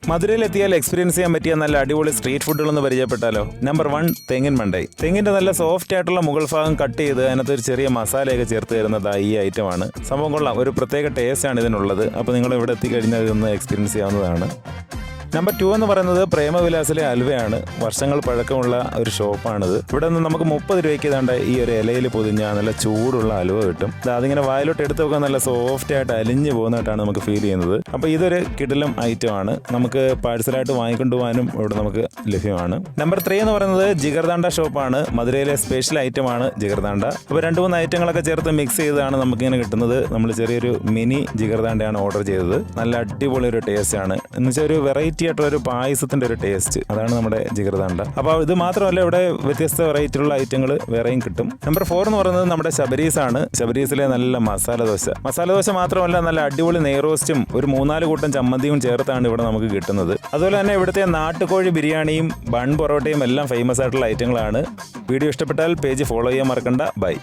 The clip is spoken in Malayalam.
മധുരയിലെത്തിയാൽ എക്സ്പീരിയൻസ് ചെയ്യാൻ പറ്റിയ നല്ല അടിപൊളി സ്ട്രീറ്റ് ഫുഡുകളൊന്ന് പരിചയപ്പെട്ടാലോ. നമ്പർ 1 തെങ്ങിൻ മണ്ടൈ. തെങ്ങിന്റെ നല്ല സോഫ്റ്റ് ആയിട്ടുള്ള മുകൾ ഭാഗം കട്ട് ചെയ്ത് അതിനകത്ത് ഒരു ചെറിയ മസാലയൊക്കെ ചേർത്ത് തരുന്നത് ഈ ഐറ്റമാണ്. സംഭവം കൊള്ളാം, ഒരു പ്രത്യേക ടേസ്റ്റാണ് ഇതിനുള്ളത്. അപ്പോൾ നിങ്ങൾ ഇവിടെ എത്തിക്കഴിഞ്ഞാൽ ഇതൊന്ന് എക്സ്പീരിയൻസ് ചെയ്യാവുന്നതാണ്. നമ്പർ 2 എന്ന് പറയുന്നത് പ്രേമവിലാസിലെ അൽവയാണ്. വർഷങ്ങൾ പഴക്കമുള്ള ഒരു ഷോപ്പാണിത്. ഇവിടെ നിന്ന് നമുക്ക് 30 രൂപയ്ക്ക് ഇതാണ്ട് ഈ ഒരു ഇലയിൽ പൊതിഞ്ഞ നല്ല ചൂടുള്ള അലുവ കിട്ടും. അതിങ്ങനെ വായിലോട്ട് എടുത്ത് വെക്കാൻ നല്ല സോഫ്റ്റ് ആയിട്ട് അലിഞ്ഞു പോകുന്നതായിട്ടാണ് നമുക്ക് ഫീൽ ചെയ്യുന്നത്. അപ്പോൾ ഇതൊരു കിടിലം ഐറ്റമാണ്. നമുക്ക് പാഴ്സലായിട്ട് വാങ്ങിക്കൊണ്ടു പോകാനും ഇവിടെ നമുക്ക് ലഭ്യമാണ്. നമ്പർ 3 എന്ന് പറയുന്നത് ജിഗർദാണ്ട ഷോപ്പാണ്. മധുരയിലെ സ്പെഷ്യൽ ഐറ്റമാണ് ജിഗർദാണ്ട. അപ്പോൾ 2-3 ഐറ്റങ്ങളൊക്കെ ചേർത്ത് മിക്സ് ചെയ്താണ് നമുക്കിങ്ങനെ കിട്ടുന്നത്. നമ്മൾ ചെറിയൊരു മിനി ജിഗർദാണ്ടയാണ് ഓർഡർ ചെയ്തത്. നല്ല അടിപൊളി ഒരു ടേസ്റ്റാണ്. എന്ന് വെച്ചാൽ ഒരു വെറൈറ്റി ആയിട്ടുള്ള ഒരു പായസത്തിന്റെ ഒരു ടേസ്റ്റ്, അതാണ് നമ്മുടെ ജിഗർദാണ്ട. അപ്പോൾ ഇത് മാത്രമല്ല, ഇവിടെ വ്യത്യസ്ത വെറൈറ്റിയുള്ള ഐറ്റങ്ങൾ വേറെയും കിട്ടും. നമ്പർ 4 എന്ന് പറയുന്നത് നമ്മുടെ ശബരീസ് ആണ്. ശബരീസിലെ നല്ല മസാല ദോശ മാത്രമല്ല, നല്ല അടിപൊളി നെയ്റോസ്റ്റും ഒരു 3-4 കൂട്ടം ചമ്മന്തിയും ചേർത്താണ് ഇവിടെ നമുക്ക് കിട്ടുന്നത്. അതുപോലെ തന്നെ ഇവിടുത്തെ നാട്ടുകോഴി ബിരിയാണിയും ബൺ പൊറോട്ടയും എല്ലാം ഫേമസ് ആയിട്ടുള്ള ഐറ്റങ്ങളാണ്. വീഡിയോ ഇഷ്ടപ്പെട്ടാൽ പേജ് ഫോളോ ചെയ്യാൻ മറക്കണ്ട. ബൈ.